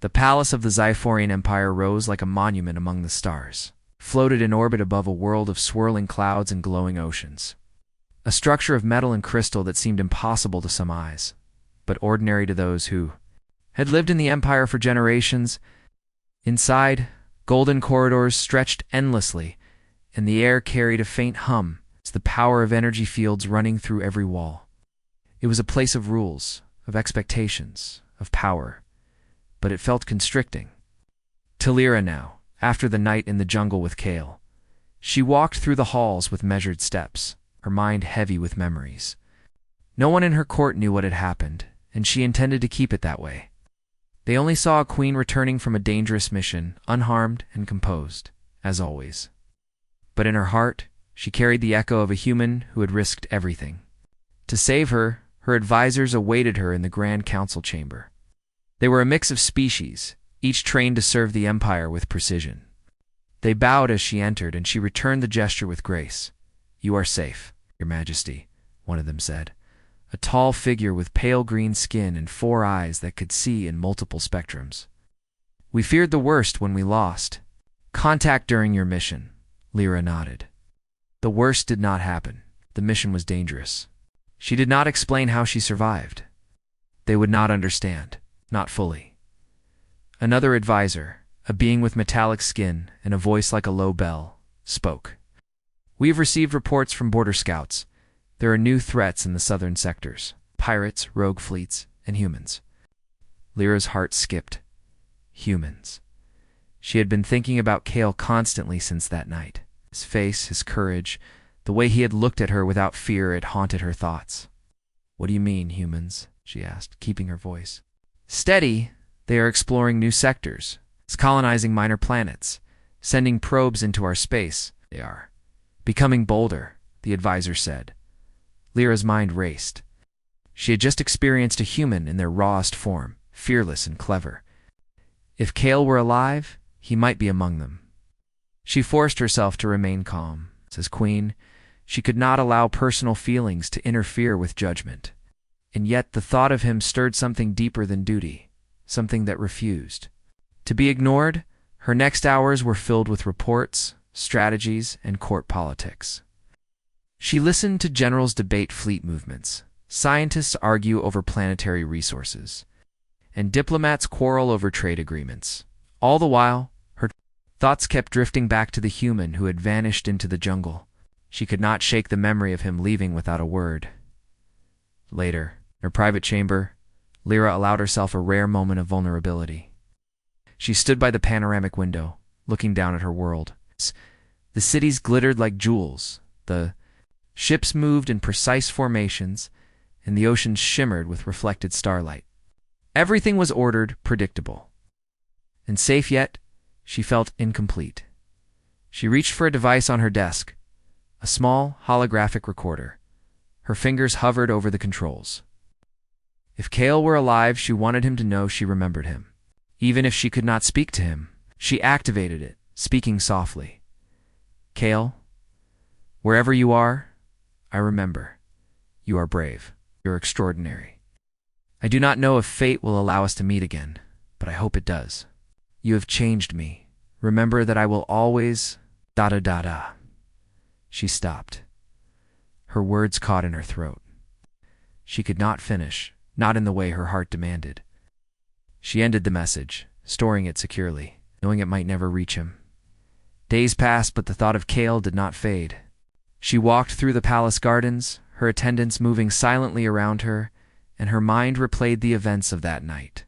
The palace of the Xiphorian Empire rose like a monument among the stars, floated in orbit above a world of swirling clouds and glowing oceans. A structure of metal and crystal that seemed impossible to some eyes, but ordinary to those who had lived in the empire for generations. Inside, golden corridors stretched endlessly, and the air carried a faint hum as the power of energy fields running through every wall. It was a place of rules, of expectations, of power, but it felt constricting. To Lyra now, after the night in the jungle with Kale, she walked through the halls with measured steps, her mind heavy with memories. No one in her court knew what had happened, and she intended to keep it that way. They only saw a queen returning from a dangerous mission, unharmed and composed, as always. But in her heart, she carried the echo of a human who had risked everything. To save her, her advisors awaited her in the Grand Council chamber. They were a mix of species, each trained to serve the Empire with precision. They bowed as she entered, and she returned the gesture with grace. "You are safe, Your Majesty," one of them said. A tall figure with pale green skin and 4 eyes that could see in multiple spectrums. "We feared the worst when we lost. Contact during your mission," Lyra nodded. The worst did not happen. The mission was dangerous. She did not explain how she survived. They would not understand, not fully. Another advisor, a being with metallic skin and a voice like a low bell, spoke. "We have received reports from border scouts. There are new threats in the southern sectors: pirates, rogue fleets, and humans." Lyra's heart skipped. Humans. She had been thinking about Kale constantly since that night. His face, his courage, the way he had looked at her without fear had haunted her thoughts. "What do you mean, humans?" she asked, keeping her voice steady. "They are exploring new sectors, colonizing minor planets, sending probes into our space. They are becoming bolder," the advisor said. Lyra's mind raced. She had just experienced a human in their rawest form, fearless and clever. If Kale were alive, he might be among them. She forced herself to remain calm. As queen, she could not allow personal feelings to interfere with judgment. And yet the thought of him stirred something deeper than duty, something that refused to be ignored. Her next hours were filled with reports, strategies, and court politics. She listened to generals debate fleet movements, scientists argue over planetary resources, and diplomats quarrel over trade agreements. All the while, her thoughts kept drifting back to the human who had vanished into the jungle. She could not shake the memory of him leaving without a word. Later, in her private chamber, Lyra allowed herself a rare moment of vulnerability. She stood by the panoramic window, looking down at her world. The cities glittered like jewels, the ships moved in precise formations, and the oceans shimmered with reflected starlight. Everything was ordered, predictable. And safe, yet she felt incomplete. She reached for a device on her desk, a small holographic recorder. Her fingers hovered over the controls. If Kale were alive, she wanted him to know she remembered him. Even if she could not speak to him, she activated it, speaking softly. "Kale, wherever you are, I remember. You are brave. You're extraordinary. I do not know if fate will allow us to meet again, but I hope it does. You have changed me. Remember that I will always... da-da-da-da." She stopped. Her words caught in her throat. She could not finish, not in the way her heart demanded. She ended the message, storing it securely, knowing it might never reach him. Days passed, but the thought of Kale did not fade. She walked through the palace gardens, her attendants moving silently around her, and her mind replayed the events of that night.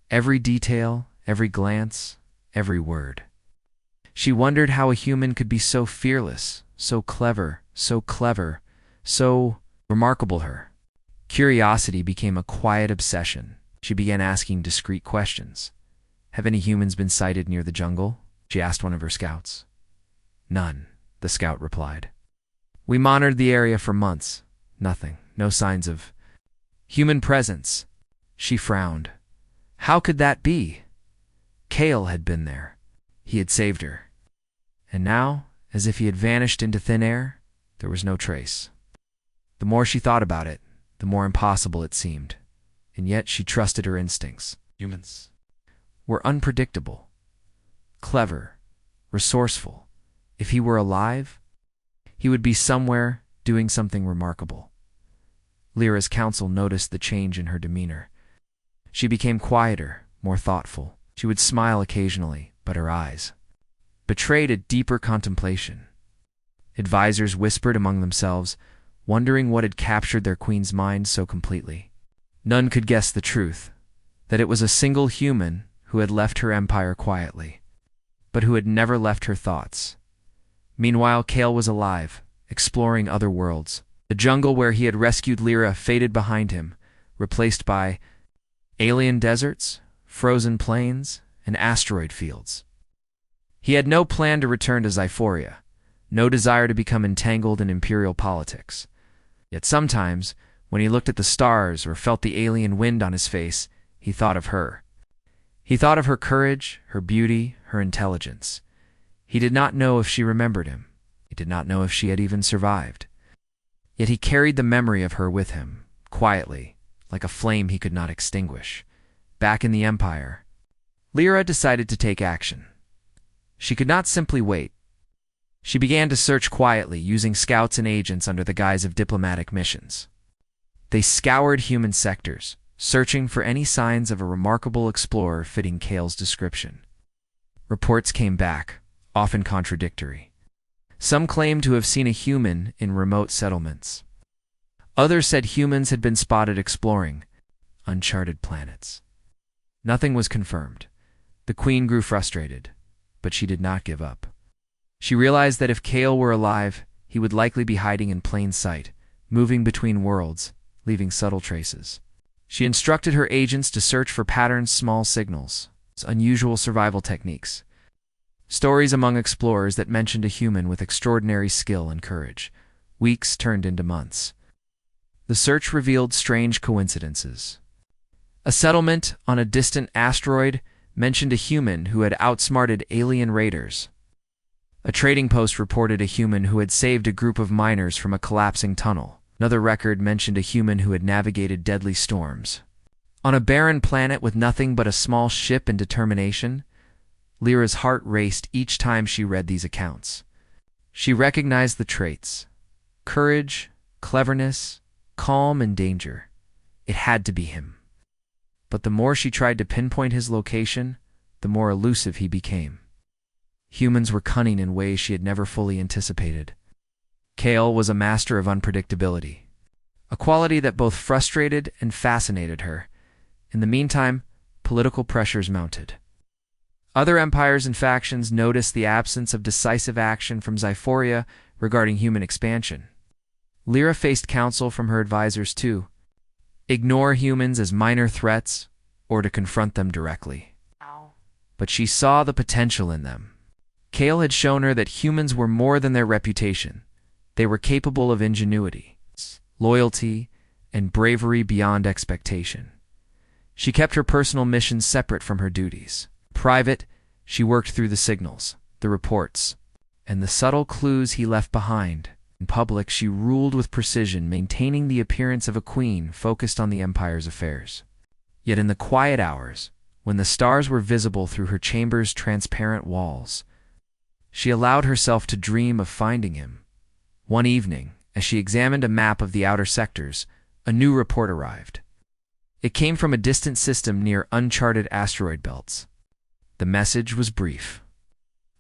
Every detail, every glance, every word. She wondered how a human could be so fearless, so clever, so remarkable. Her curiosity became a quiet obsession. She began asking discreet questions. "Have any humans been sighted near the jungle?" she asked one of her scouts. "None," the scout replied. "We monitored the area for months. Nothing. No signs of human presence." She frowned. How could that be? Kale had been there. He had saved her. And now, as if he had vanished into thin air, there was no trace. The more she thought about it, the more impossible it seemed. And yet she trusted her instincts. Humans. were unpredictable. Clever, resourceful. If he were alive, he would be somewhere doing something remarkable. Lyra's council noticed the change in her demeanor. She became quieter, more thoughtful. She would smile occasionally, but her eyes betrayed a deeper contemplation. Advisors whispered among themselves, wondering what had captured their queen's mind so completely. None could guess the truth, that it was a single human who had left her empire quietly, but who had never left her thoughts. Meanwhile, Kale was alive, exploring other worlds. The jungle where he had rescued Lyra faded behind him, replaced by alien deserts, frozen plains, and asteroid fields. He had no plan to return to Xiforia, no desire to become entangled in imperial politics. Yet sometimes, when he looked at the stars or felt the alien wind on his face, he thought of her. He thought of her courage, her beauty, her intelligence. He did not know if she remembered him. He did not know if she had even survived. Yet he carried the memory of her with him, quietly, like a flame he could not extinguish. Back in the Empire, Lyra decided to take action. She could not simply wait. She began to search quietly, using scouts and agents under the guise of diplomatic missions. They scoured human sectors, searching for any signs of a remarkable explorer fitting Kale's description. Reports came back, often contradictory. Some claimed to have seen a human in remote settlements. Others said humans had been spotted exploring uncharted planets. Nothing was confirmed. The queen grew frustrated, but she did not give up. She realized that if Kale were alive, he would likely be hiding in plain sight, moving between worlds, leaving subtle traces. She instructed her agents to search for patterns, small signals, unusual survival techniques. Stories among explorers that mentioned a human with extraordinary skill and courage. Weeks turned into months. The search revealed strange coincidences. A settlement on a distant asteroid mentioned a human who had outsmarted alien raiders. A trading post reported a human who had saved a group of miners from a collapsing tunnel. Another record mentioned a human who had navigated deadly storms. On a barren planet with nothing but a small ship and determination, Lyra's heart raced each time she read these accounts. She recognized the traits: courage, cleverness, calm, and danger. It had to be him. But the more she tried to pinpoint his location, the more elusive he became. Humans were cunning in ways she had never fully anticipated. Kale was a master of unpredictability, a quality that both frustrated and fascinated her. In the meantime, political pressures mounted. Other empires and factions noticed the absence of decisive action from Xiforia regarding human expansion. Lyra faced counsel from her advisors too: ignore humans as minor threats or to confront them directly. But she saw the potential in them. Kale had shown her that humans were more than their reputation. They were capable of ingenuity, loyalty, and bravery beyond expectation. She kept her personal missions separate from her duties. Private, she worked through the signals, the reports, and the subtle clues he left behind. In public, she ruled with precision, maintaining the appearance of a queen focused on the empire's affairs. Yet in the quiet hours, when the stars were visible through her chamber's transparent walls, she allowed herself to dream of finding him. One evening, as she examined a map of the outer sectors, a new report arrived. It came from a distant system near uncharted asteroid belts. The message was brief,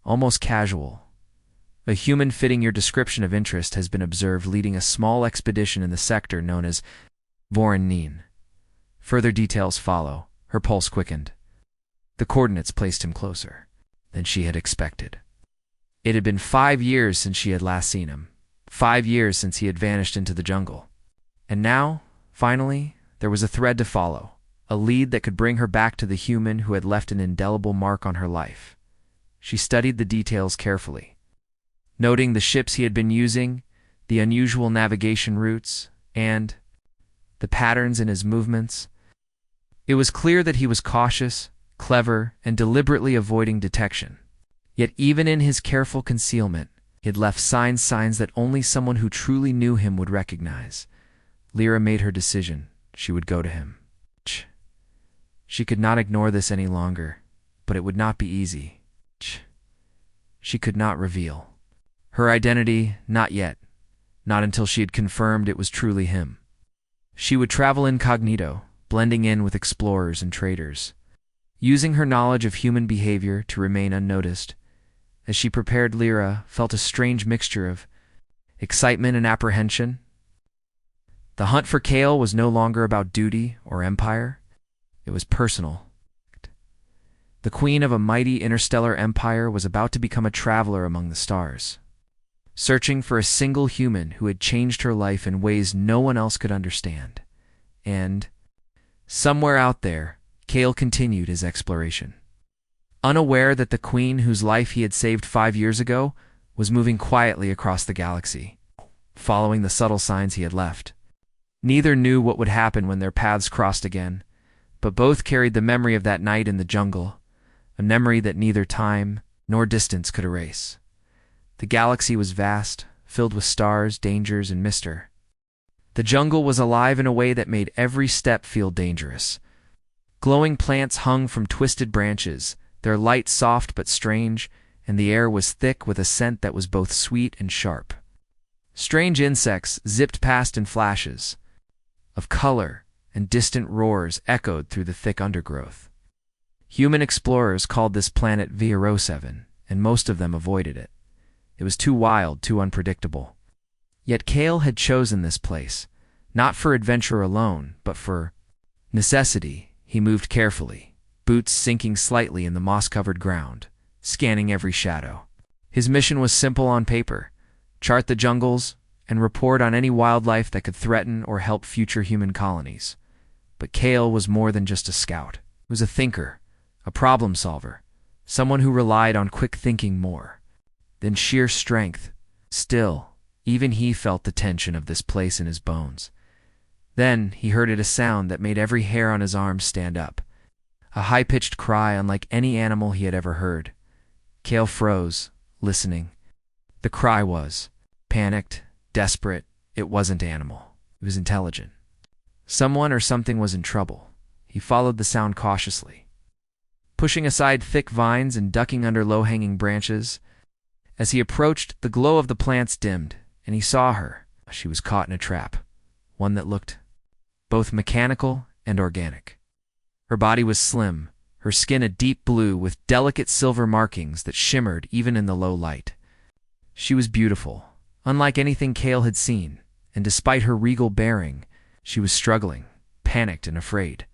almost casual. A human fitting your description of interest has been observed leading a small expedition in the sector known as Voron. Further details follow. Her pulse quickened. The coordinates placed him closer than she had expected. It had been 5 years since she had last seen him, 5 years since he had vanished into the jungle. And now, finally, there was a thread to follow, a lead that could bring her back to the human who had left an indelible mark on her life. She studied the details carefully, noting the ships he had been using, the unusual navigation routes, and the patterns in his movements. It was clear that he was cautious, clever, and deliberately avoiding detection. Yet even in his careful concealment, he had left signs that only someone who truly knew him would recognize. Lyra made her decision. She would go to him. She could not ignore this any longer. but it would not be easy. She could not reveal her identity, not yet, not until she had confirmed it was truly him. She would travel incognito, blending in with explorers and traders, using her knowledge of human behavior to remain unnoticed. As she prepared, Lyra felt a strange mixture of excitement and apprehension. The hunt for Kale was no longer about duty or empire. It was personal. The queen of a mighty interstellar empire was about to become a traveler among the stars, searching for a single human who had changed her life in ways no one else could understand. And, somewhere out there, Kale continued his exploration, unaware that the queen whose life he had saved 5 years ago was moving quietly across the galaxy, following the subtle signs he had left. Neither knew what would happen when their paths crossed again, but both carried the memory of that night in the jungle, a memory that neither time nor distance could erase. The galaxy was vast, filled with stars, dangers, and mystery. The jungle was alive in a way that made every step feel dangerous. Glowing plants hung from twisted branches, their light soft but strange, and the air was thick with a scent that was both sweet and sharp. Strange insects zipped past in flashes of color, and distant roars echoed through the thick undergrowth. Human explorers called this planet VRO7, and most of them avoided it. It was too wild, too unpredictable. Yet Kale had chosen this place, not for adventure alone, but for necessity. He moved carefully, boots sinking slightly in the moss-covered ground, scanning every shadow. His mission was simple on paper: chart the jungles and report on any wildlife that could threaten or help future human colonies. But Kale was more than just a scout. He was a thinker, a problem solver, someone who relied on quick thinking more than sheer strength. Still, even he felt the tension of this place in his bones. Then he heard a sound that made every hair on his arm stand up. A high-pitched cry unlike any animal he had ever heard. Kale froze, listening. The cry was panicked, desperate. It wasn't animal. It was intelligent. Someone or something was in trouble. He followed the sound cautiously, pushing aside thick vines and ducking under low-hanging branches. As he approached, the glow of the plants dimmed, and he saw her. She was caught in a trap, one that looked both mechanical and organic. Her body was slim, her skin a deep blue with delicate silver markings that shimmered even in the low light. She was beautiful, unlike anything Kale had seen, and despite her regal bearing, she was struggling, panicked and afraid.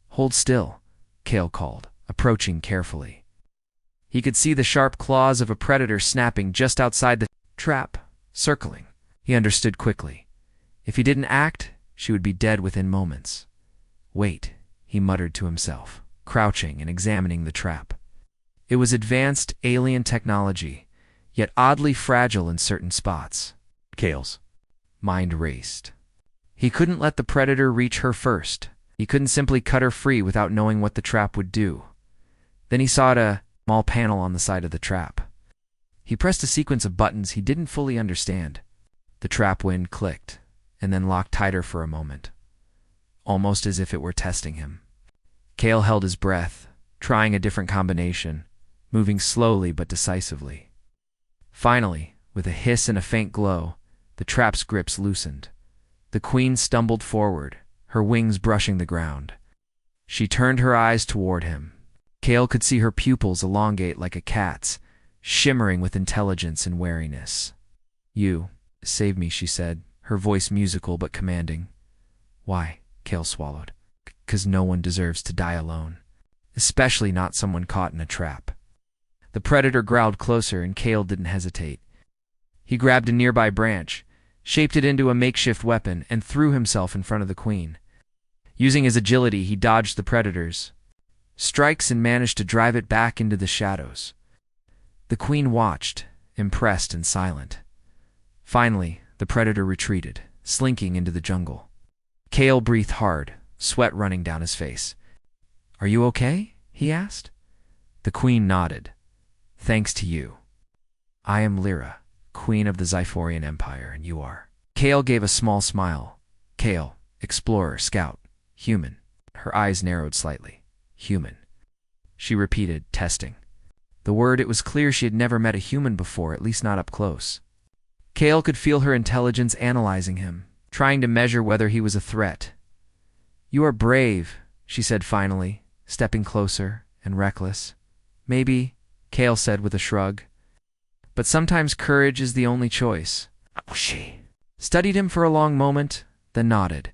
"Hold still," Kale called, approaching carefully. He could see the sharp claws of a predator snapping just outside the trap, circling. He understood quickly. If he didn't act, she would be dead within moments. "Wait," he muttered to himself, crouching and examining the trap. It was advanced alien technology, yet oddly fragile in certain spots. Kale's mind raced. He couldn't let the predator reach her first. He couldn't simply cut her free without knowing what the trap would do. Then he saw a small panel on the side of the trap. He pressed a sequence of buttons he didn't fully understand. The trap wind clicked, and then locked tighter for a moment, almost as if it were testing him. Kale held his breath, trying a different combination, moving slowly but decisively. Finally, with a hiss and a faint glow, the trap's grips loosened. The queen stumbled forward, her wings brushing the ground. She turned her eyes toward him. Kale could see her pupils elongate like a cat's, shimmering with intelligence and wariness. "You saved me," she said, her voice musical but commanding. "Why?" Kale swallowed. "'Cause no one deserves to die alone, especially not someone caught in a trap." The predator growled closer, and Kale didn't hesitate. He grabbed a nearby branch, shaped it into a makeshift weapon, and threw himself in front of the queen. Using his agility, he dodged the predator's strikes and managed to drive it back into the shadows. The queen watched, impressed and silent. Finally, the predator retreated, slinking into the jungle. Kale breathed hard, sweat running down his face. "Are you okay?" he asked. The queen nodded. "Thanks to you. I am Lyra, queen of the Xiphorian Empire, and you are." Kale gave a small smile. Kale, explorer, scout, human. Her eyes narrowed slightly. Human. she repeated, testing. The word, it was clear she had never met a human before, at least not up close. Kale could feel her intelligence analyzing him, trying to measure whether he was a threat. "You are brave," she said finally, stepping closer and reckless. "Maybe," Kale said with a shrug. "But sometimes courage is the only choice." She studied him for a long moment, then nodded.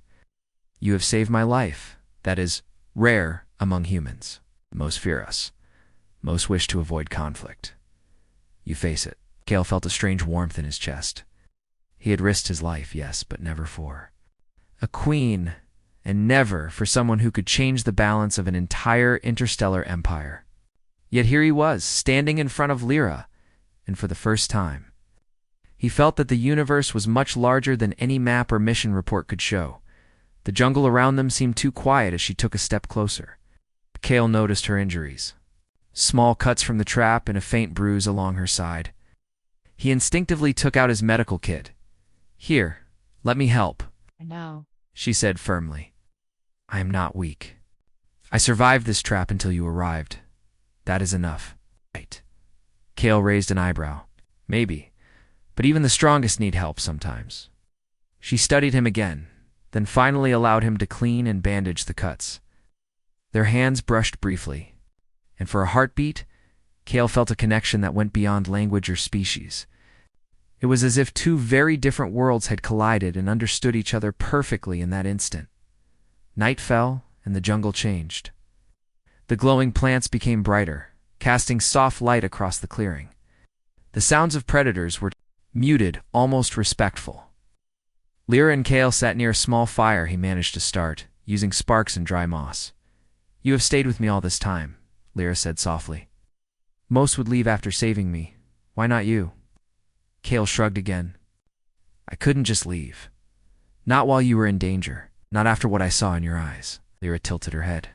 "You have saved my life. That is rare among humans. Most fear us. Most wish to avoid conflict. You face it." Kale felt a strange warmth in his chest. He had risked his life, yes, but never for a queen, and never for someone who could change the balance of an entire interstellar empire. Yet here he was, standing in front of Lyra, and for the first time, he felt that the universe was much larger than any map or mission report could show. The jungle around them seemed too quiet as she took a step closer. Kale noticed her injuries. Small cuts from the trap and a faint bruise along her side. He instinctively took out his medical kit. "Here, let me help," "No," she said firmly. "I am not weak. I survived this trap until you arrived. That is enough." "Right." Kale raised an eyebrow. "Maybe, but even the strongest need help sometimes." She studied him again, then finally allowed him to clean and bandage the cuts. Their hands brushed briefly, and for a heartbeat, Kale felt a connection that went beyond language or species. It was as if two very different worlds had collided and understood each other perfectly in that instant. Night fell, and the jungle changed. The glowing plants became brighter, casting soft light across the clearing. The sounds of predators were muted, almost respectful. Lyra and Kale sat near a small fire he managed to start, using sparks and dry moss. "You have stayed with me all this time," Lyra said softly. "Most would leave after saving me. Why not you?" Kale shrugged again. "I couldn't just leave. Not while you were in danger. Not after what I saw in your eyes." Lyra tilted her head.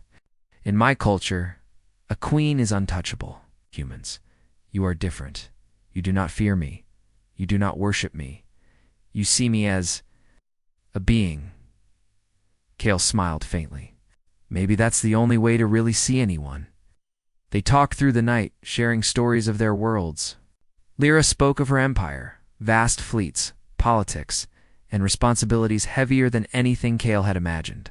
"In my culture, a queen is untouchable. Humans, you are different. You do not fear me. You do not worship me. You see me as a being." Kale smiled faintly. "Maybe that's the only way to really see anyone." They talked through the night, sharing stories of their worlds. Lyra spoke of her empire, vast fleets, politics, and responsibilities heavier than anything Kale had imagined.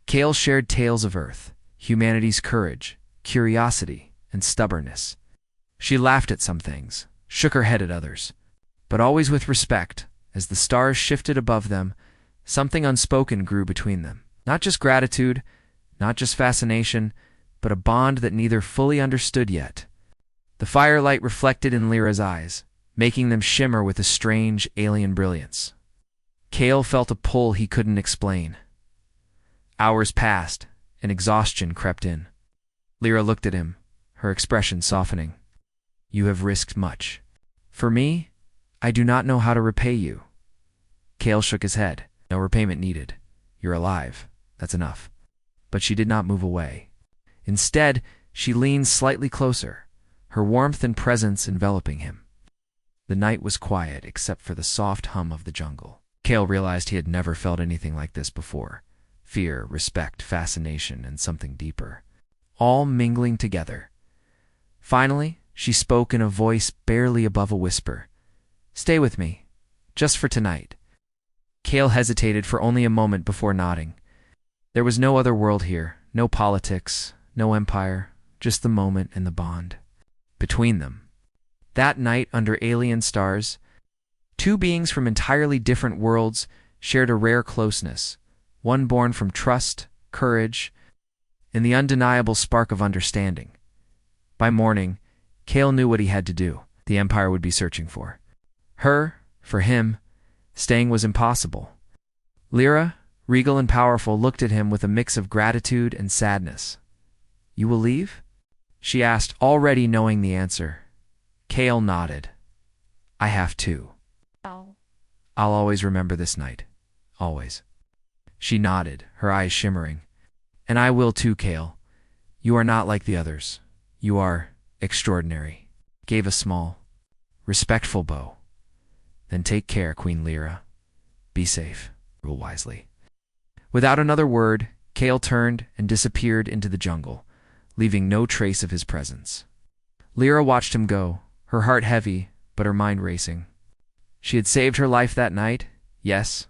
Kale shared tales of Earth, humanity's courage, curiosity, and stubbornness. She laughed at some things, shook her head at others, but always with respect. As the stars shifted above them, something unspoken grew between them. Not just gratitude, not just fascination, but a bond that neither fully understood yet. The firelight reflected in Lyra's eyes, making them shimmer with a strange, alien brilliance. Kale felt a pull he couldn't explain. Hours passed, and exhaustion crept in. Lyra looked at him, her expression softening. "You have risked much. For me, I do not know how to repay you." Kale shook his head. "No repayment needed. You're alive. That's enough." But she did not move away. Instead, she leaned slightly closer, her warmth and presence enveloping him. The night was quiet except for the soft hum of the jungle. Kale realized he had never felt anything like this before. Fear, respect, fascination, and something deeper, all mingling together. Finally, she spoke in a voice barely above a whisper. "Stay with me, just for tonight." Kale hesitated for only a moment before nodding. There was no other world here, no politics, no empire, just the moment and the bond between them. That night under alien stars, two beings from entirely different worlds shared a rare closeness, one born from trust, courage, and the undeniable spark of understanding. By morning, Kale knew what he had to do. The Empire would be searching for her. For him, staying was impossible. Lyra, regal and powerful, looked at him with a mix of gratitude and sadness. "You will leave?" she asked, already knowing the answer. Kale nodded. "I have to. "Oh." I'll always remember this night. Always." She nodded, her eyes shimmering. "And I will too, Kale. You are not like the others. You are extraordinary." Gave a small, respectful bow. "Then take care, Queen Lyra. Be safe. Rule wisely." Without another word, Kale turned and disappeared into the jungle, leaving no trace of his presence. Lyra watched him go, her heart heavy, but her mind racing. She had saved her life that night, yes,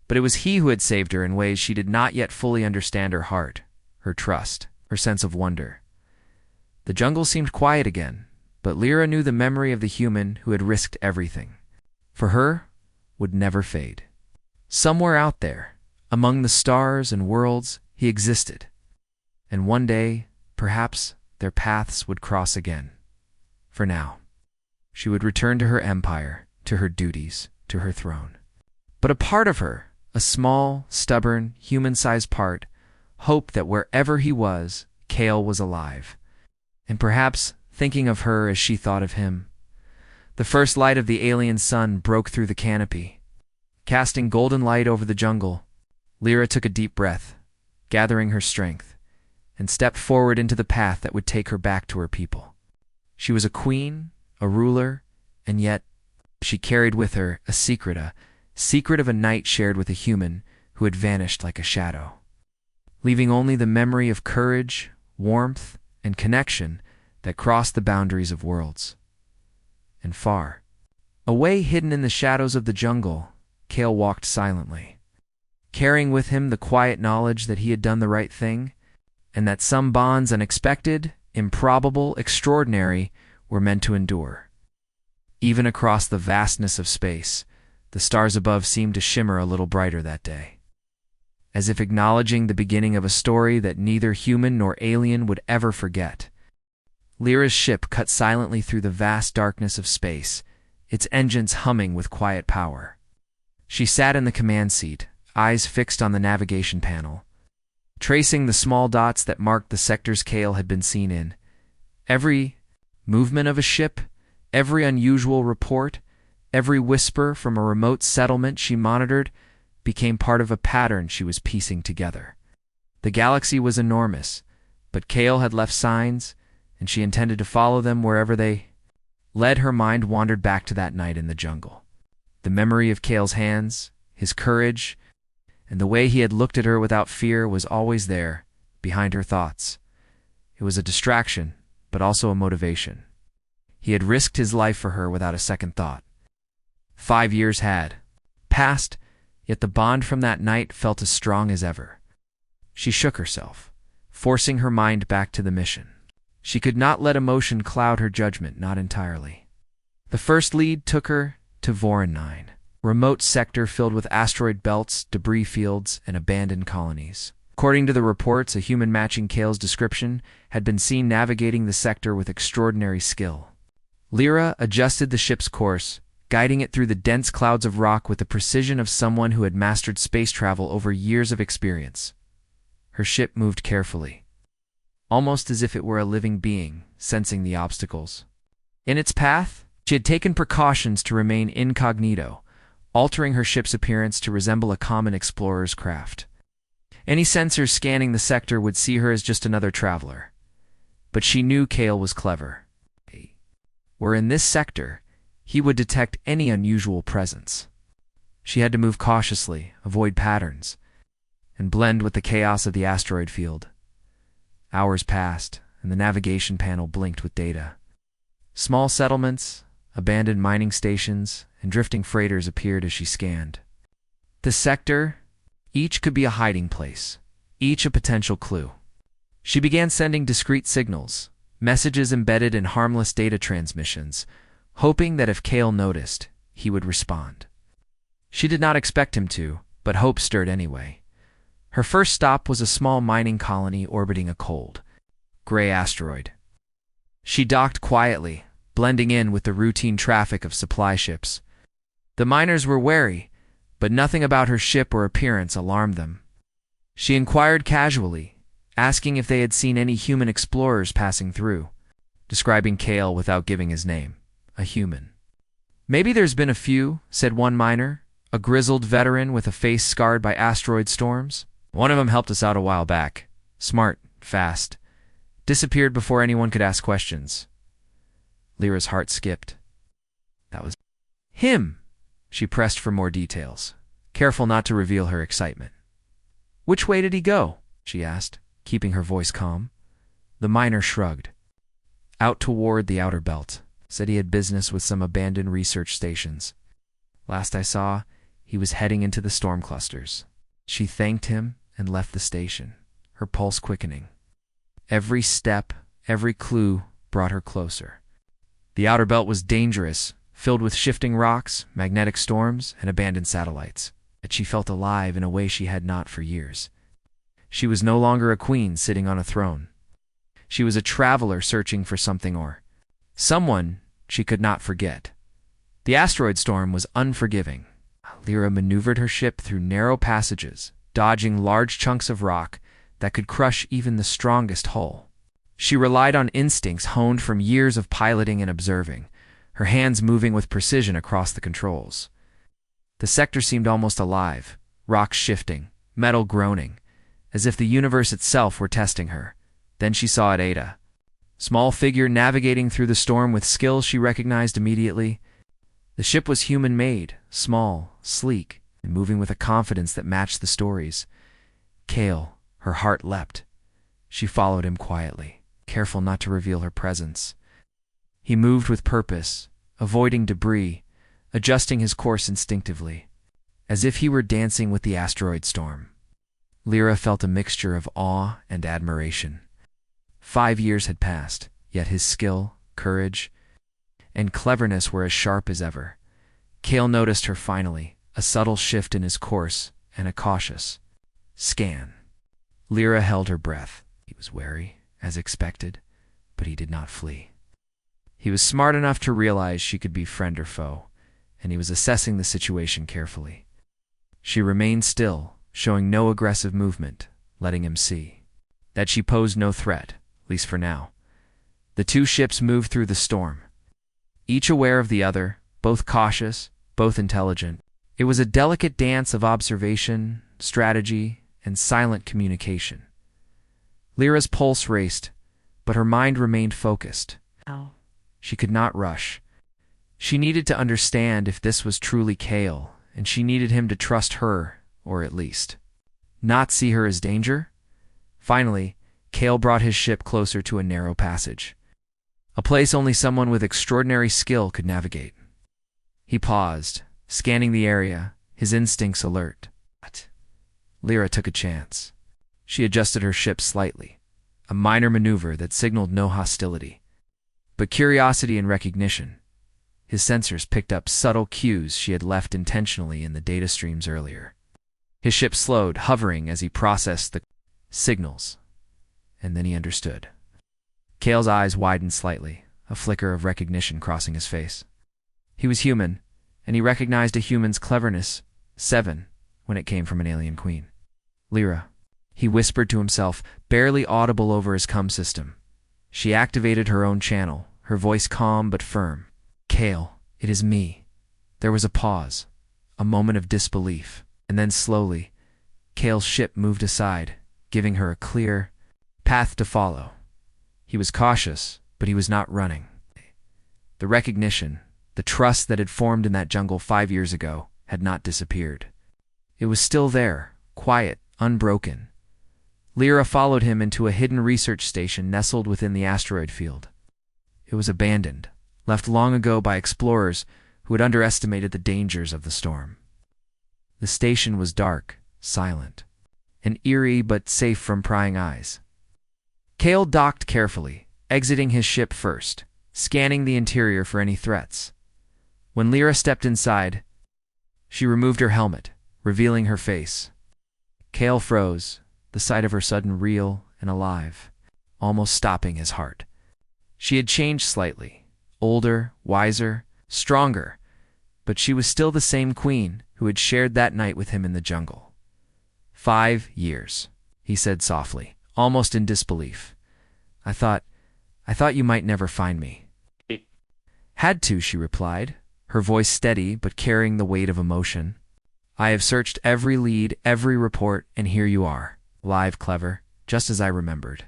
but it was he who had saved her in ways she did not yet fully understand: her heart, her trust, her sense of wonder. The jungle seemed quiet again, but Lyra knew the memory of the human who had risked everything, for her, would never fade. Somewhere out there, among the stars and worlds, he existed, and one day, perhaps, their paths would cross again. For now, she would return to her empire, to her duties, to her throne. But a part of her, a small, stubborn, human-sized part, hoped that wherever he was, Kale was alive, and perhaps thinking of her as she thought of him. The first light of the alien sun broke through the canopy, casting golden light over the jungle. Lyra took a deep breath, gathering her strength, and stepped forward into the path that would take her back to her people. She was a queen, a ruler, and yet she carried with her a secret of a night shared with a human who had vanished like a shadow, leaving only the memory of courage, warmth, and connection that crossed the boundaries of worlds. And far away, hidden in the shadows of the jungle, Kale walked silently, carrying with him the quiet knowledge that he had done the right thing, and that some bonds, unexpected, improbable, extraordinary, were meant to endure. Even across the vastness of space, the stars above seemed to shimmer a little brighter that day, as if acknowledging the beginning of a story that neither human nor alien would ever forget. Lyra's ship cut silently through the vast darkness of space, its engines humming with quiet power. She sat in the command seat, eyes fixed on the navigation panel, tracing the small dots that marked the sectors Kale had been seen in. Every movement of a ship, every unusual report, every whisper from a remote settlement she monitored became part of a pattern she was piecing together. The galaxy was enormous, but Kale had left signs, and she intended to follow them wherever they led. Her mind wandered back to that night in the jungle. The memory of Kale's hands, his courage, and the way he had looked at her without fear was always there, behind her thoughts. It was a distraction, but also a motivation. He had risked his life for her without a second thought. 5 years had passed, yet the bond from that night felt as strong as ever. She shook herself, forcing her mind back to the mission. She could not let emotion cloud her judgment, not entirely. The first lead took her to Voron 9, a remote sector filled with asteroid belts, debris fields, and abandoned colonies. According to the reports, a human matching Kale's description had been seen navigating the sector with extraordinary skill. Lyra adjusted the ship's course, guiding it through the dense clouds of rock with the precision of someone who had mastered space travel over years of experience. Her ship moved carefully, almost as if it were a living being, sensing the obstacles in its path. She had taken precautions to remain incognito, altering her ship's appearance to resemble a common explorer's craft. Any sensors scanning the sector would see her as just another traveler. But she knew Kale was clever. Where in this sector, he would detect any unusual presence. She had to move cautiously, avoid patterns, and blend with the chaos of the asteroid field. Hours passed, and the navigation panel blinked with data. Small settlements, abandoned mining stations, and drifting freighters appeared as she scanned. The sector, each could be a hiding place, each a potential clue. She began sending discreet signals, messages embedded in harmless data transmissions, hoping that if Kale noticed, he would respond. She did not expect him to, but hope stirred anyway. Her first stop was a small mining colony orbiting a cold, gray asteroid. She docked quietly, blending in with the routine traffic of supply ships. The miners were wary, but nothing about her ship or appearance alarmed them. She inquired casually, asking if they had seen any human explorers passing through, describing Kale without giving his name, a human. "Maybe there's been a few," said one miner, a grizzled veteran with a face scarred by asteroid storms. "One of them helped us out a while back. Smart, fast. Disappeared before anyone could ask questions." Lyra's heart skipped. That was him. She pressed for more details, careful not to reveal her excitement. "Which way did he go?" she asked, keeping her voice calm. The miner shrugged. Out toward the outer belt. Said he had business with some abandoned research stations. Last I saw, he was heading into the storm clusters. She thanked him and left the station, her pulse quickening. Every step, every clue brought her closer. The outer belt was dangerous, filled with shifting rocks, magnetic storms, and abandoned satellites. Yet she felt alive in a way she had not for years. She was no longer a queen sitting on a throne. She was a traveler searching for something or someone she could not forget. The asteroid storm was unforgiving. Lyra maneuvered her ship through narrow passages, dodging large chunks of rock that could crush even the strongest hull. She relied on instincts honed from years of piloting and observing, her hands moving with precision across the controls. The sector seemed almost alive, rocks shifting, metal groaning, as if the universe itself were testing her. Then she saw Ada. Small figure navigating through the storm with skills she recognized immediately. The ship was human-made, small, sleek, and moving with a confidence that matched the stories. Kale, her heart leapt. She followed him quietly, careful not to reveal her presence. He moved with purpose, avoiding debris, adjusting his course instinctively, as if he were dancing with the asteroid storm. Lyra felt a mixture of awe and admiration. 5 years had passed, yet his skill, courage, and cleverness were as sharp as ever. Kale noticed her finally, a subtle shift in his course and a cautious scan. Lyra held her breath. He was wary, as expected, but he did not flee. He was smart enough to realize she could be friend or foe, and he was assessing the situation carefully. She remained still, showing no aggressive movement, letting him see that she posed no threat, at least for now. The two ships moved through the storm, each aware of the other, both cautious, both intelligent. It was a delicate dance of observation, strategy, and silent communication. Lyra's pulse raced, but her mind remained focused. She could not rush. She needed to understand if this was truly Kale, and she needed him to trust her, or at least not see her as danger. Finally, Kale brought his ship closer to a narrow passage, a place only someone with extraordinary skill could navigate. He paused, scanning the area, his instincts alert. But Lyra took a chance. She adjusted her ship slightly, a minor maneuver that signaled no hostility, but curiosity and recognition. His sensors picked up subtle cues she had left intentionally in the data streams earlier. His ship slowed, hovering as he processed the signals, and then he understood. Kale's eyes widened slightly, a flicker of recognition crossing his face. He was human, and he recognized a human's cleverness, 7, when it came from an alien queen. Lyra, he whispered to himself, barely audible over his comm system. She activated her own channel, her voice calm but firm. Kale, it is me. There was a pause, a moment of disbelief, and then slowly, Kale's ship moved aside, giving her a clear path to follow. He was cautious, but he was not running. The recognition, the trust that had formed in that jungle 5 years ago, had not disappeared. It was still there, quiet, unbroken. Lyra followed him into a hidden research station nestled within the asteroid field. It was abandoned, left long ago by explorers who had underestimated the dangers of the storm. The station was dark, silent, and eerie but safe from prying eyes. Kale docked carefully, exiting his ship first, scanning the interior for any threats. When Lyra stepped inside, she removed her helmet, revealing her face. Kale froze, the sight of her sudden real and alive, almost stopping his heart. She had changed slightly, older, wiser, stronger, but she was still the same queen who had shared that night with him in the jungle. 5 years, he said softly, almost in disbelief. I thought you might never find me. Had to, she replied, her voice steady but carrying the weight of emotion. I have searched every lead, every report, and here you are, live, clever, just as I remembered.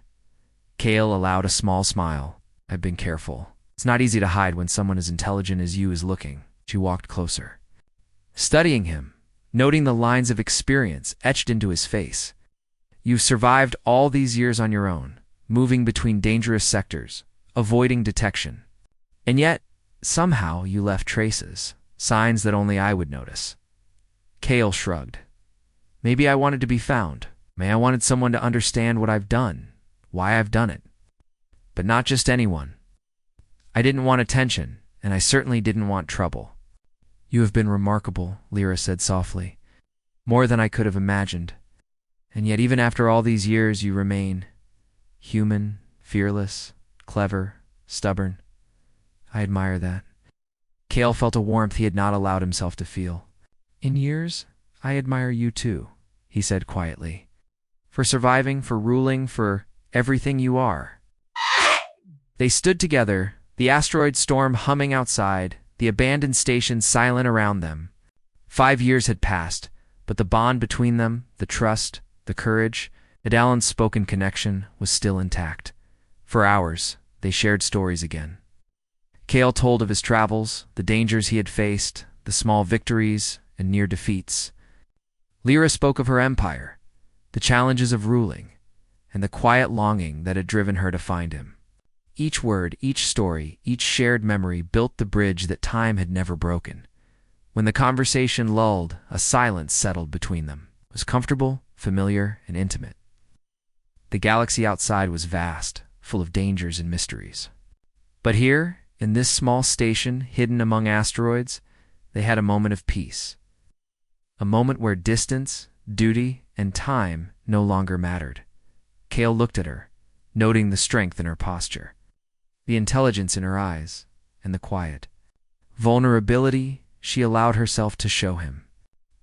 Kale allowed a small smile. I've been careful. It's not easy to hide when someone as intelligent as you is looking. She walked closer, studying him, noting the lines of experience etched into his face. You've survived all these years on your own, moving between dangerous sectors, avoiding detection. And yet, somehow you left traces, signs that only I would notice. Kale shrugged. Maybe I wanted to be found. Maybe I wanted someone to understand what I've done, why I've done it. But not just anyone. I didn't want attention, and I certainly didn't want trouble. You have been remarkable, Lyra said softly. More than I could have imagined. And yet even after all these years you remain human, fearless, clever, stubborn. I admire that. Kale felt a warmth he had not allowed himself to feel. In years, I admire you too, he said quietly. For surviving, for ruling, for everything you are. They stood together, the asteroid storm humming outside, the abandoned station silent around them. 5 years had passed, but the bond between them, the trust, the courage, Adalon's spoken connection, was still intact. For hours, they shared stories again. Kale told of his travels, the dangers he had faced, the small victories and near defeats. Lyra spoke of her empire, the challenges of ruling, and the quiet longing that had driven her to find him. Each word, each story, each shared memory built the bridge that time had never broken. When the conversation lulled, a silence settled between them. It was comfortable, familiar, and intimate. The galaxy outside was vast, full of dangers and mysteries. But here, in this small station hidden among asteroids, they had a moment of peace. A moment where distance, duty, and time no longer mattered. Kale looked at her, noting the strength in her posture, the intelligence in her eyes, and the quiet vulnerability she allowed herself to show him.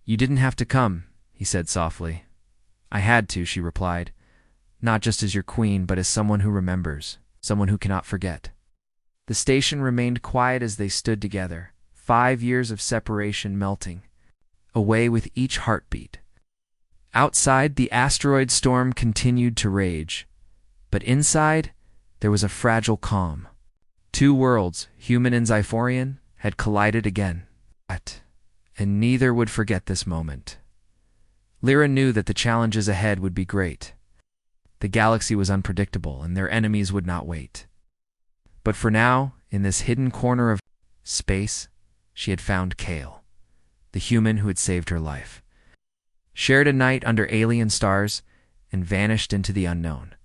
You didn't have to come, he said softly. I had to, she replied, not just as your queen, but as someone who remembers, someone who cannot forget. The station remained quiet as they stood together, 5 years of separation melting away with each heartbeat. Outside, the asteroid storm continued to rage, but inside, there was a fragile calm. 2 worlds, human and Xiphorian, had collided again. And neither would forget this moment. Lyra knew that the challenges ahead would be great. The galaxy was unpredictable, and their enemies would not wait. But for now, in this hidden corner of space, she had found Kale, the human who had saved her life. Shared a night under alien stars, and vanished into the unknown.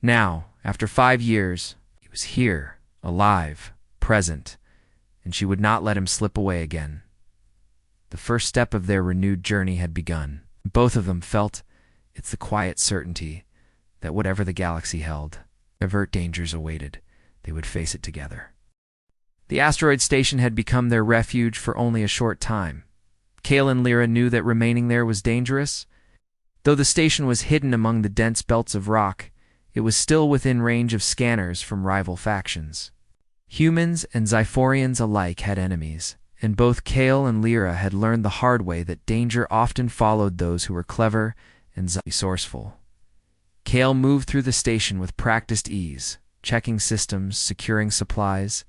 Now, after 5 years, he was here, alive, present, and she would not let him slip away again. The first step of their renewed journey had begun. Both of them felt it's the quiet certainty that whatever the galaxy held, whatever dangers awaited, they would face it together. The asteroid station had become their refuge for only a short time. Kale and Lyra knew that remaining there was dangerous. Though the station was hidden among the dense belts of rock, it was still within range of scanners from rival factions. Humans and Xiphorians alike had enemies, and both Kale and Lyra had learned the hard way that danger often followed those who were clever and resourceful. Kale moved through the station with practiced ease, checking systems, securing supplies,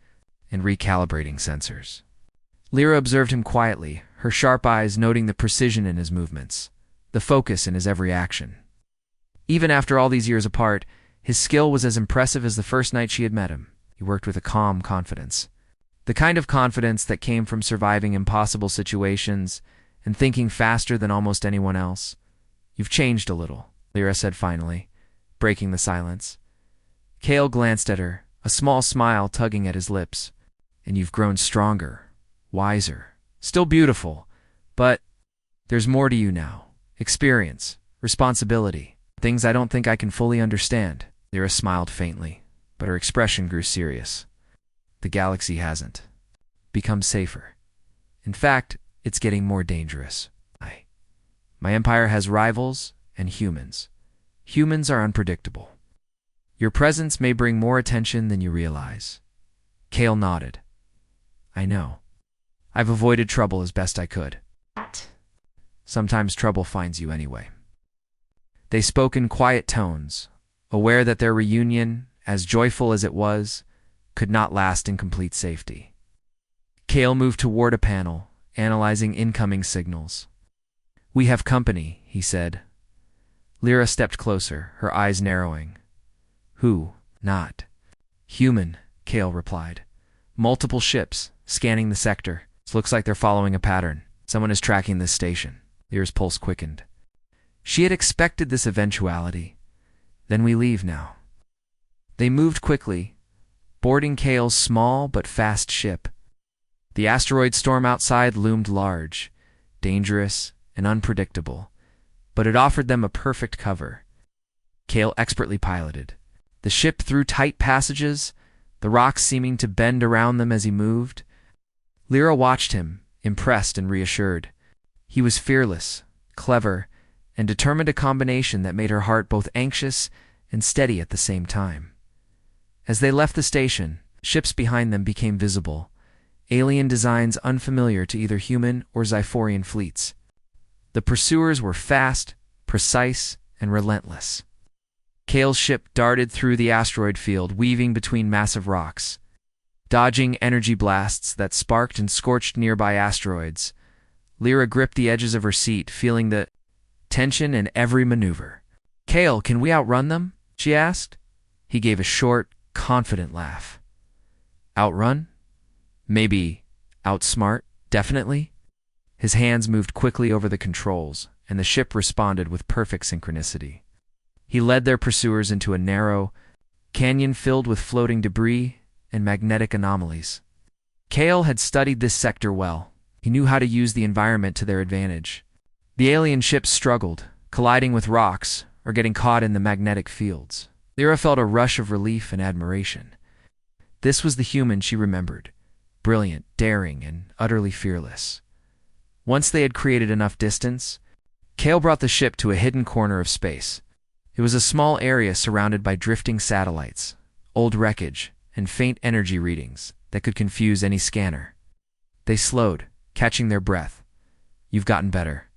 and recalibrating sensors. Lyra observed him quietly, her sharp eyes noting the precision in his movements, the focus in his every action. Even after all these years apart, his skill was as impressive as the first night she had met him. He worked with a calm confidence. The kind of confidence that came from surviving impossible situations and thinking faster than almost anyone else. You've changed a little, Lyra said finally, breaking the silence. Kale glanced at her, a small smile tugging at his lips. And you've grown stronger, wiser, still beautiful, but there's more to you now. Experience, responsibility, things I don't think I can fully understand. Lyra smiled faintly, but her expression grew serious. The galaxy hasn't become safer. In fact, it's getting more dangerous. My empire has rivals and humans. Humans are unpredictable. Your presence may bring more attention than you realize. Kale nodded. I know. I've avoided trouble as best I could. Sometimes trouble finds you anyway. They spoke in quiet tones, aware that their reunion, as joyful as it was, could not last in complete safety. Kale moved toward a panel, analyzing incoming signals. We have company, he said. Lyra stepped closer, her eyes narrowing. Who? Not human, Kale replied. Multiple ships, scanning the sector. It looks like they're following a pattern. Someone is tracking this station. Lyra's pulse quickened. She had expected this eventuality. Then we leave now. They moved quickly, boarding Kale's small but fast ship. The asteroid storm outside loomed large, dangerous, and unpredictable, but it offered them a perfect cover. Kale expertly piloted the ship through tight passages, the rocks seeming to bend around them as he moved. Lyra watched him, impressed and reassured. He was fearless, clever, and determined, a combination that made her heart both anxious and steady at the same time. As they left the station, ships behind them became visible, alien designs unfamiliar to either human or Xiphorian fleets. The pursuers were fast, precise, and relentless. Kale's ship darted through the asteroid field, weaving between massive rocks, dodging energy blasts that sparked and scorched nearby asteroids. Lyra gripped the edges of her seat, feeling the tension in every maneuver. Kale, can we outrun them? She asked. He gave a short, confident laugh. Outrun? Maybe outsmart, definitely. His hands moved quickly over the controls, and the ship responded with perfect synchronicity. He led their pursuers into a narrow canyon filled with floating debris and magnetic anomalies. Kale had studied this sector well. He knew how to use the environment to their advantage. The alien ships struggled, colliding with rocks or getting caught in the magnetic fields. Lyra felt a rush of relief and admiration. This was the human she remembered, brilliant, daring, and utterly fearless. Once they had created enough distance, Kale brought the ship to a hidden corner of space. It was a small area surrounded by drifting satellites, old wreckage, and faint energy readings that could confuse any scanner. They slowed, catching their breath. You've gotten better,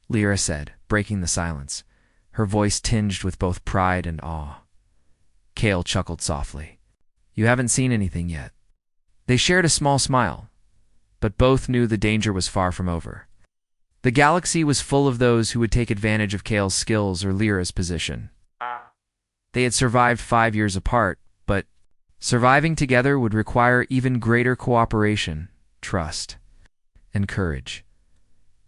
Lyra said, breaking the silence, her voice tinged with both pride and awe. Kale chuckled softly. You haven't seen anything yet. They shared a small smile, but both knew the danger was far from over. The galaxy was full of those who would take advantage of Kale's skills or Lyra's position. They had survived 5 years apart, but surviving together would require even greater cooperation, trust, and courage.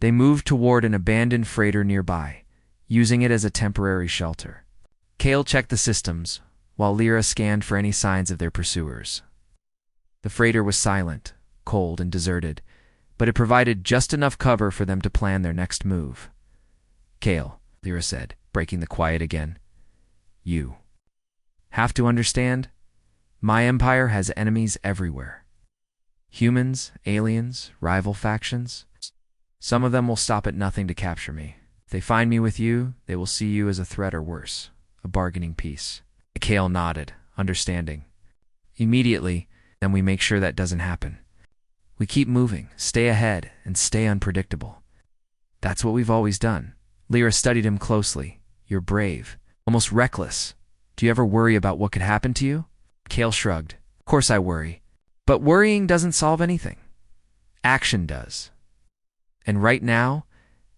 They moved toward an abandoned freighter nearby, using it as a temporary shelter. Kale checked the systems, while Lyra scanned for any signs of their pursuers. The freighter was silent, cold, and deserted, but it provided just enough cover for them to plan their next move. Kale, Lyra said, breaking the quiet again. You have to understand, my empire has enemies everywhere. Humans, aliens, rival factions. Some of them will stop at nothing to capture me. If they find me with you, they will see you as a threat or worse, a bargaining piece. Kale nodded, understanding. Immediately, then we make sure that doesn't happen. We keep moving, stay ahead, and stay unpredictable. That's what we've always done. Lyra studied him closely. You're brave, almost reckless. Do you ever worry about what could happen to you? Kale shrugged. Of course I worry. But worrying doesn't solve anything. Action does. And right now,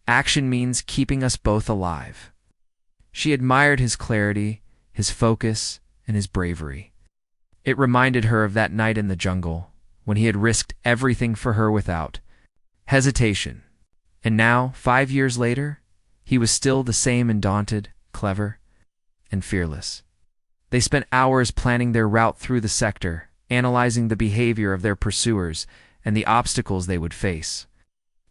action means keeping us both alive. She admired his clarity, his focus, and his bravery. It reminded her of that night in the jungle, when he had risked everything for her without hesitation. And now, 5 years later, he was still the same, undaunted, clever, and fearless. They spent hours planning their route through the sector, analyzing the behavior of their pursuers and the obstacles they would face.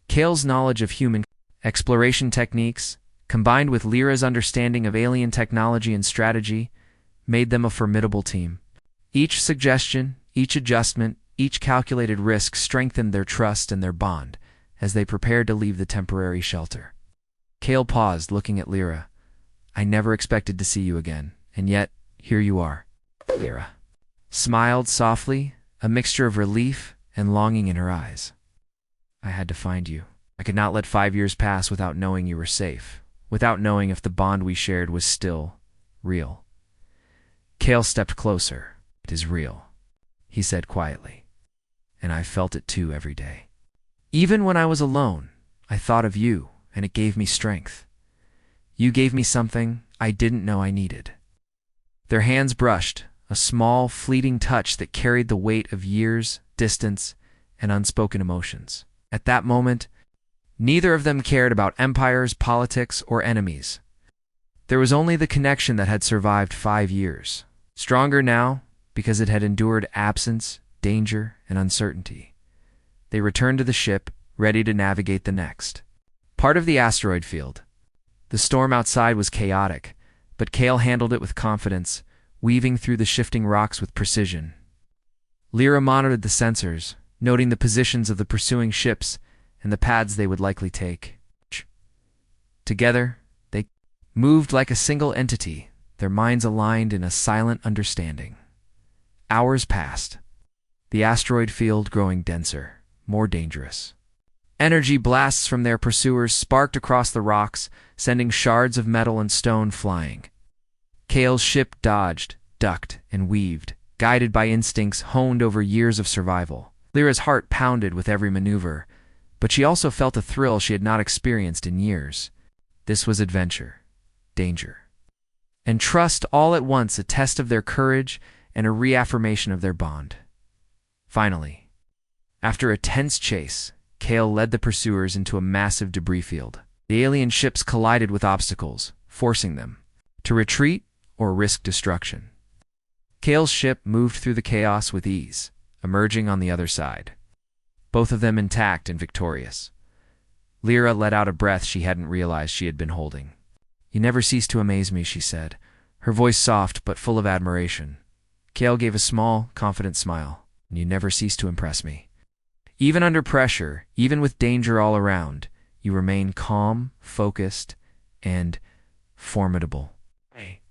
Kale's knowledge of human exploration techniques, combined with Lyra's understanding of alien technology and strategy, made them a formidable team. Each suggestion, each adjustment, each calculated risk strengthened their trust and their bond as they prepared to leave the temporary shelter. Kale paused, looking at Lyra. I never expected to see you again, and yet, here you are. Lyra smiled softly, a mixture of relief and longing in her eyes. I had to find you. I could not let 5 years pass without knowing you were safe, without knowing if the bond we shared was still real. Kale stepped closer. It is real, he said quietly. And I felt it too every day. Even when I was alone, I thought of you, and it gave me strength. You gave me something I didn't know I needed. Their hands brushed, a small, fleeting touch that carried the weight of years, distance, and unspoken emotions. At that moment, neither of them cared about empires, politics, or enemies. There was only the connection that had survived 5 years. Stronger now, because it had endured absence, danger, and uncertainty. They returned to the ship, ready to navigate the next part of the asteroid field. The storm outside was chaotic, but Kale handled it with confidence, weaving through the shifting rocks with precision. Lyra monitored the sensors, noting the positions of the pursuing ships and the paths they would likely take. Together, they moved like a single entity, their minds aligned in a silent understanding. Hours passed, the asteroid field growing denser, more dangerous. Energy blasts from their pursuers sparked across the rocks, sending shards of metal and stone flying. Kale's ship dodged, ducked, and weaved, guided by instincts honed over years of survival. Lyra's heart pounded with every maneuver, but she also felt a thrill she had not experienced in years. This was adventure, danger, and trust all at once, a test of their courage and a reaffirmation of their bond. Finally, after a tense chase, Kale led the pursuers into a massive debris field. The alien ships collided with obstacles, forcing them to retreat or risk destruction. Kale's ship moved through the chaos with ease, emerging on the other side, both of them intact and victorious. Lyra let out a breath she hadn't realized she had been holding. "You never cease to amaze me," she said, her voice soft but full of admiration. Kale gave a small, confident smile. "You never cease to impress me. Even under pressure, even with danger all around, you remain calm, focused, and formidable." They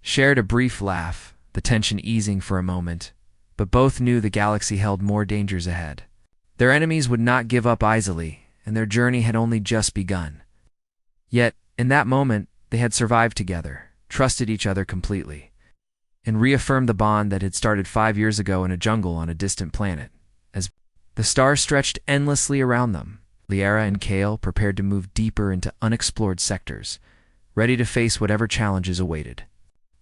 shared a brief laugh, the tension easing for a moment, but both knew the galaxy held more dangers ahead. Their enemies would not give up easily, and their journey had only just begun. Yet, in that moment, they had survived together, trusted each other completely, and reaffirmed the bond that had started 5 years ago in a jungle on a distant planet. As the stars stretched endlessly around them, Lyra and Kale prepared to move deeper into unexplored sectors, ready to face whatever challenges awaited.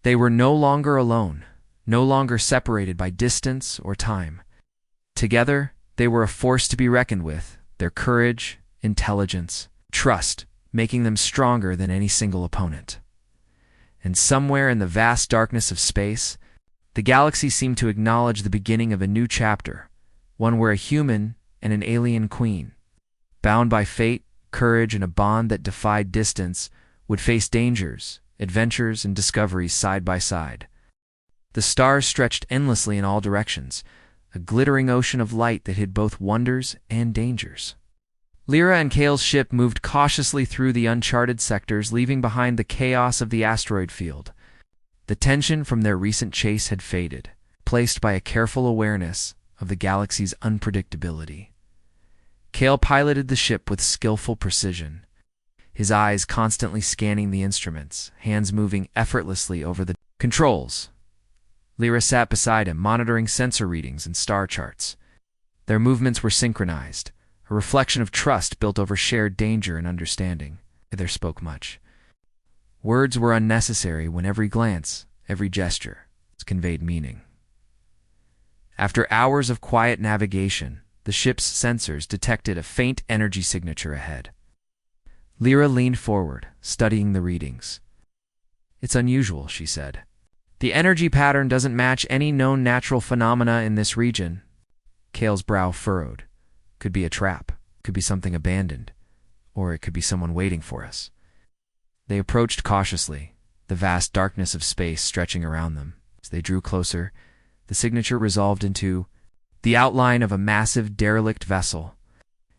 They were no longer alone, no longer separated by distance or time. Together, they were a force to be reckoned with, their courage, intelligence, trust, making them stronger than any single opponent. And somewhere in the vast darkness of space, the galaxy seemed to acknowledge the beginning of a new chapter, one where a human and an alien queen, bound by fate, courage, and a bond that defied distance, would face dangers, adventures, and discoveries side by side. The stars stretched endlessly in all directions, a glittering ocean of light that hid both wonders and dangers. Lyra and Kale's ship moved cautiously through the uncharted sectors, leaving behind the chaos of the asteroid field. The tension from their recent chase had faded, placed by a careful awareness of the galaxy's unpredictability. Kale piloted the ship with skillful precision, his eyes constantly scanning the instruments, hands moving effortlessly over the controls. Lyra sat beside him, monitoring sensor readings and star charts. Their movements were synchronized, a reflection of trust built over shared danger and understanding. Neither spoke much. Words were unnecessary when every glance, every gesture, conveyed meaning. After hours of quiet navigation, the ship's sensors detected a faint energy signature ahead. Lyra leaned forward, studying the readings. "It's unusual," she said. "The energy pattern doesn't match any known natural phenomena in this region." Kale's brow furrowed. "Could be a trap, could be something abandoned, or it could be someone waiting for us." They approached cautiously, the vast darkness of space stretching around them. As they drew closer, the signature resolved into the outline of a massive derelict vessel.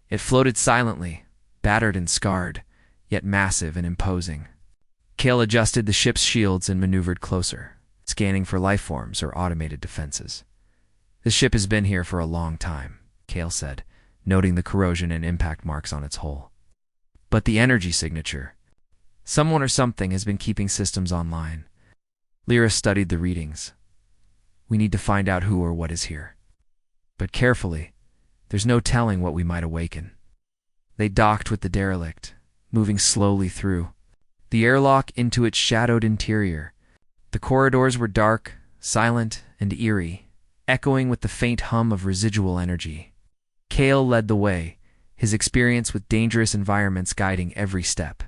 It floated silently, battered and scarred, yet massive and imposing. Kale adjusted the ship's shields and maneuvered closer, scanning for life forms or automated defenses. "This ship has been here for a long time," Kale said, noting the corrosion and impact marks on its hull. "But the energy signature, someone or something has been keeping systems online." Lyra studied the readings. "We need to find out who or what is here. But carefully, there's no telling what we might awaken." They docked with the derelict, moving slowly through the airlock into its shadowed interior. The corridors were dark, silent, and eerie, echoing with the faint hum of residual energy. Kale led the way, his experience with dangerous environments guiding every step.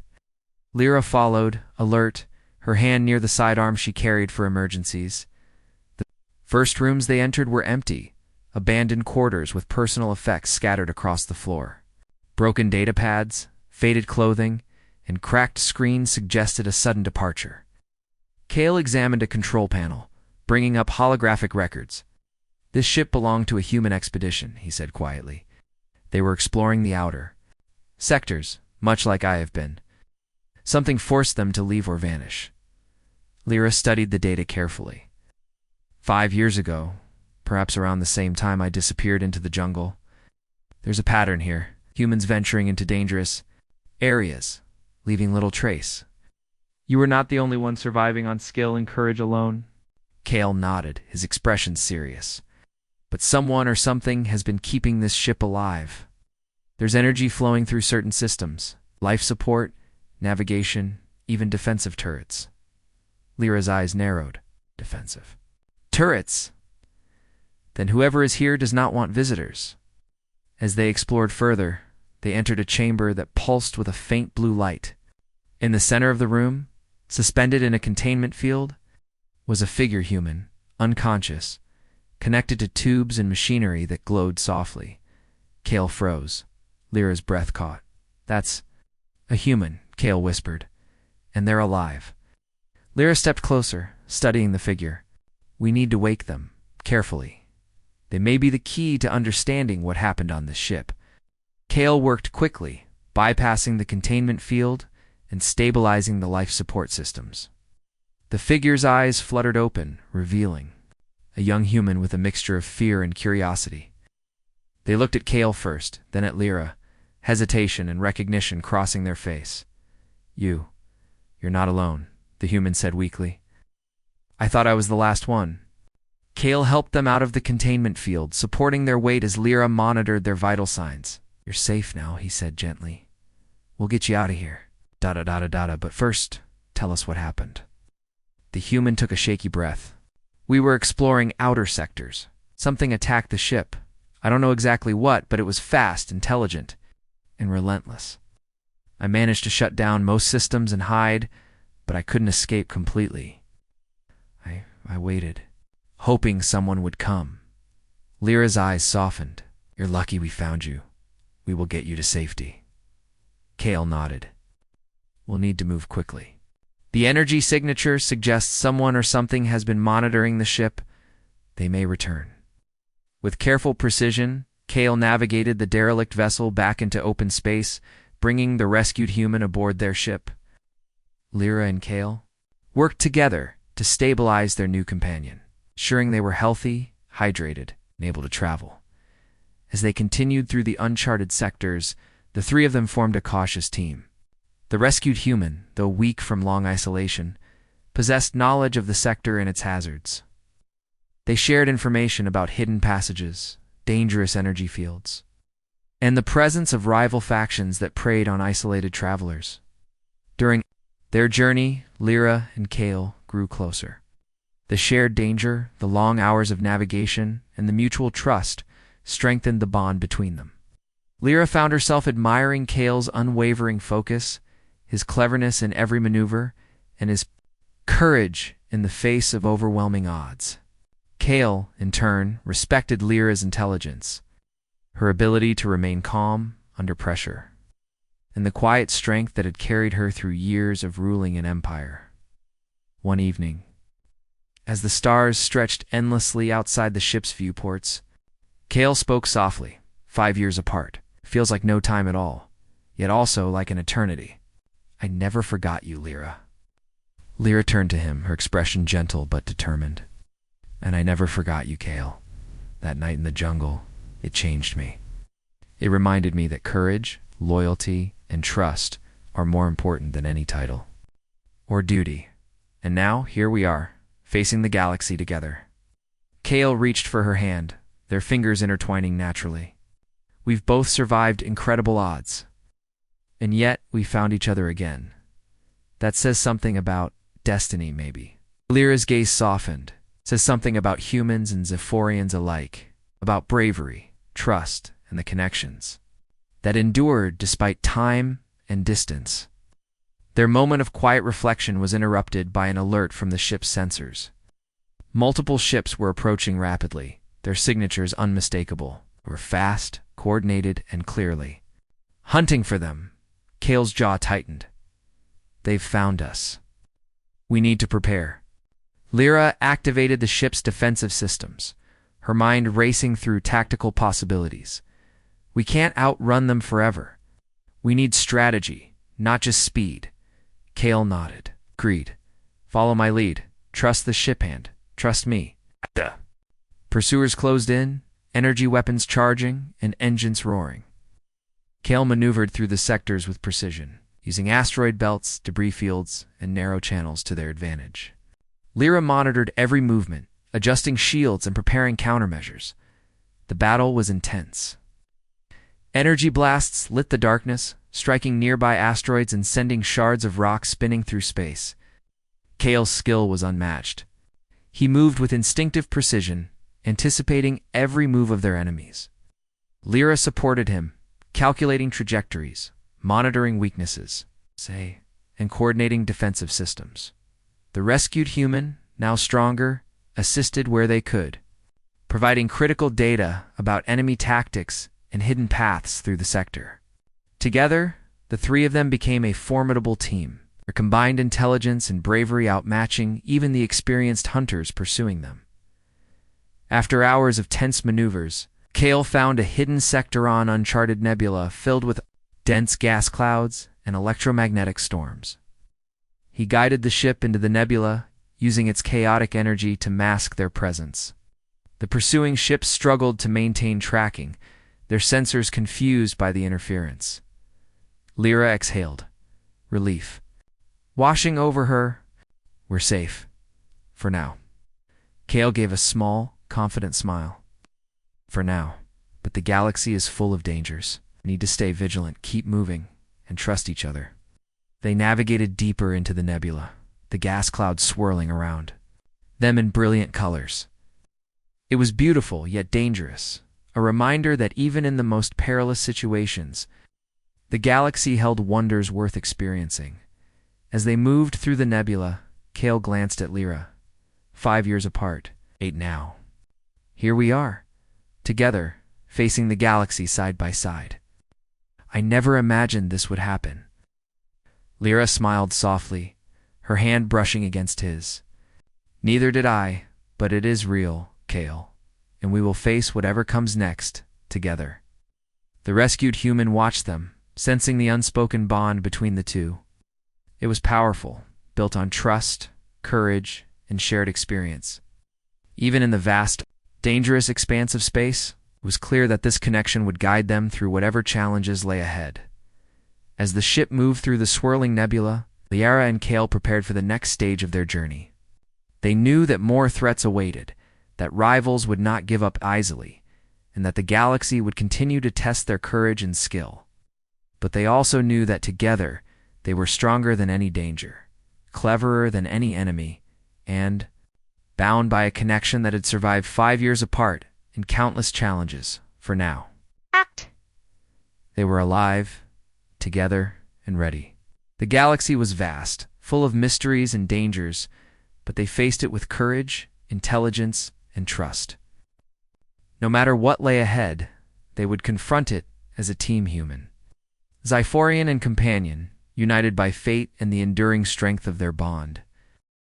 Lyra followed, alert, her hand near the sidearm she carried for emergencies. The first rooms they entered were empty, abandoned quarters with personal effects scattered across the floor. Broken data pads, faded clothing, and cracked screens suggested a sudden departure. Kale examined a control panel, bringing up holographic records. "This ship belonged to a human expedition," he said quietly. "They were exploring the outer sectors, much like I have been. Something forced them to leave or vanish." Lyra studied the data carefully. 5 years ago, perhaps around the same time I disappeared into the jungle. There's a pattern here. Humans venturing into dangerous areas, leaving little trace. You were not the only one surviving on skill and courage alone. Kale nodded, his expression serious. But someone or something has been keeping this ship alive. There's energy flowing through certain systems, life support, navigation, even defensive turrets. Lyra's eyes narrowed. Defensive turrets? Then whoever is here does not want visitors. As they explored further, they entered a chamber that pulsed with a faint blue light. In the center of the room, suspended in a containment field, was a figure human, unconscious, connected to tubes and machinery that glowed softly. Kale froze. Lyra's breath caught. "That's a human," Kale whispered. "And they're alive." Lyra stepped closer, studying the figure. "We need to wake them, carefully. They may be the key to understanding what happened on this ship." Kale worked quickly, bypassing the containment field and stabilizing the life support systems. The figure's eyes fluttered open, revealing a young human with a mixture of fear and curiosity. They looked at Kale first, then at Lyra, hesitation and recognition crossing their face. You're not alone," the human said weakly. "I thought I was the last one." Kale helped them out of the containment field, supporting their weight as Lyra monitored their vital signs. "You're safe now," he said gently. "We'll get you out of here. But first, tell us what happened." The human took a shaky breath. "We were exploring outer sectors. Something attacked the ship. I don't know exactly what, but it was fast, intelligent, and relentless. I managed to shut down most systems and hide, but I couldn't escape completely. I waited, hoping someone would come." Lyra's eyes softened. "You're lucky we found you. We will get you to safety." Kale nodded. "We'll need to move quickly. The energy signature suggests someone or something has been monitoring the ship. They may return." With careful precision, Kale navigated the derelict vessel back into open space, bringing the rescued human aboard their ship. Lyra and Kale worked together to stabilize their new companion, ensuring they were healthy, hydrated, and able to travel. As they continued through the uncharted sectors, the three of them formed a cautious team. The rescued human, though weak from long isolation, possessed knowledge of the sector and its hazards. They shared information about hidden passages, dangerous energy fields, and the presence of rival factions that preyed on isolated travelers. During their journey, Lyra and Kale grew closer. The shared danger, the long hours of navigation, and the mutual trust strengthened the bond between them. Lyra found herself admiring Kale's unwavering focus, his cleverness in every maneuver, and his courage in the face of overwhelming odds. Kale, in turn, respected Lyra's intelligence, her ability to remain calm under pressure, and the quiet strength that had carried her through years of ruling an empire. One evening, as the stars stretched endlessly outside the ship's viewports, Kale spoke softly. 5 years apart. Feels like no time at all, yet also like an eternity. "I never forgot you, Lyra." Lyra turned to him, her expression gentle but determined. "And I never forgot you, Kale. That night in the jungle, it changed me. It reminded me that courage, loyalty, and trust are more important than any title or duty. And now, here we are, facing the galaxy together." Kale reached for her hand, their fingers intertwining naturally. "We've both survived incredible odds. And yet, we found each other again. That says something about destiny, maybe." Lyra's gaze softened, says something about humans and Zephyrians alike, about bravery, trust, and the connections that endured despite time and distance. Their moment of quiet reflection was interrupted by an alert from the ship's sensors. Multiple ships were approaching rapidly, their signatures unmistakable. They were fast, coordinated, and clearly hunting for them. Kale's jaw tightened. They've found us. We need to prepare. Lyra activated the ship's defensive systems, her mind racing through tactical possibilities. We can't outrun them forever. We need strategy, not just speed. Kale nodded. Agreed. Follow my lead. Trust the ship hand. Trust me. Duh. Pursuers closed in, energy weapons charging, and engines roaring. Kale maneuvered through the sectors with precision, using asteroid belts, debris fields, and narrow channels to their advantage. Lyra monitored every movement, adjusting shields and preparing countermeasures. The battle was intense. Energy blasts lit the darkness, striking nearby asteroids and sending shards of rock spinning through space. Kale's skill was unmatched. He moved with instinctive precision, anticipating every move of their enemies. Lyra supported him, calculating trajectories, monitoring weaknesses, and coordinating defensive systems. The rescued human, now stronger, assisted where they could, providing critical data about enemy tactics and hidden paths through the sector. Together, the three of them became a formidable team, their combined intelligence and bravery outmatching even the experienced hunters pursuing them. After hours of tense maneuvers, Kale found a hidden sector on uncharted nebula filled with dense gas clouds and electromagnetic storms. He guided the ship into the nebula, using its chaotic energy to mask their presence. The pursuing ships struggled to maintain tracking, their sensors confused by the interference. Lyra exhaled, relief washing over her. We're safe. For now. Kale gave a small, confident smile. For now. But the galaxy is full of dangers. We need to stay vigilant, keep moving, and trust each other. They navigated deeper into the nebula, the gas clouds swirling around, them in brilliant colors. It was beautiful, yet dangerous, a reminder that even in the most perilous situations, the galaxy held wonders worth experiencing. As they moved through the nebula, Kale glanced at Lyra. 5 years apart, 8 now. Here we are, together, facing the galaxy side by side. I never imagined this would happen. Lyra smiled softly, her hand brushing against his. Neither did I, but it is real, Kale, and we will face whatever comes next, together. The rescued human watched them, sensing the unspoken bond between the two. It was powerful, built on trust, courage, and shared experience. Even in the vast, dangerous expanse of space, it was clear that this connection would guide them through whatever challenges lay ahead. As the ship moved through the swirling nebula, Lyra and Kale prepared for the next stage of their journey. They knew that more threats awaited, that rivals would not give up easily, and that the galaxy would continue to test their courage and skill. But they also knew that together, they were stronger than any danger, cleverer than any enemy, and bound by a connection that had survived 5 years apart and countless challenges, for now. Act. They were alive, together, and ready. The galaxy was vast, full of mysteries and dangers, but they faced it with courage, intelligence, and trust. No matter what lay ahead, they would confront it as a team human. Zephyrian and companion, united by fate and the enduring strength of their bond.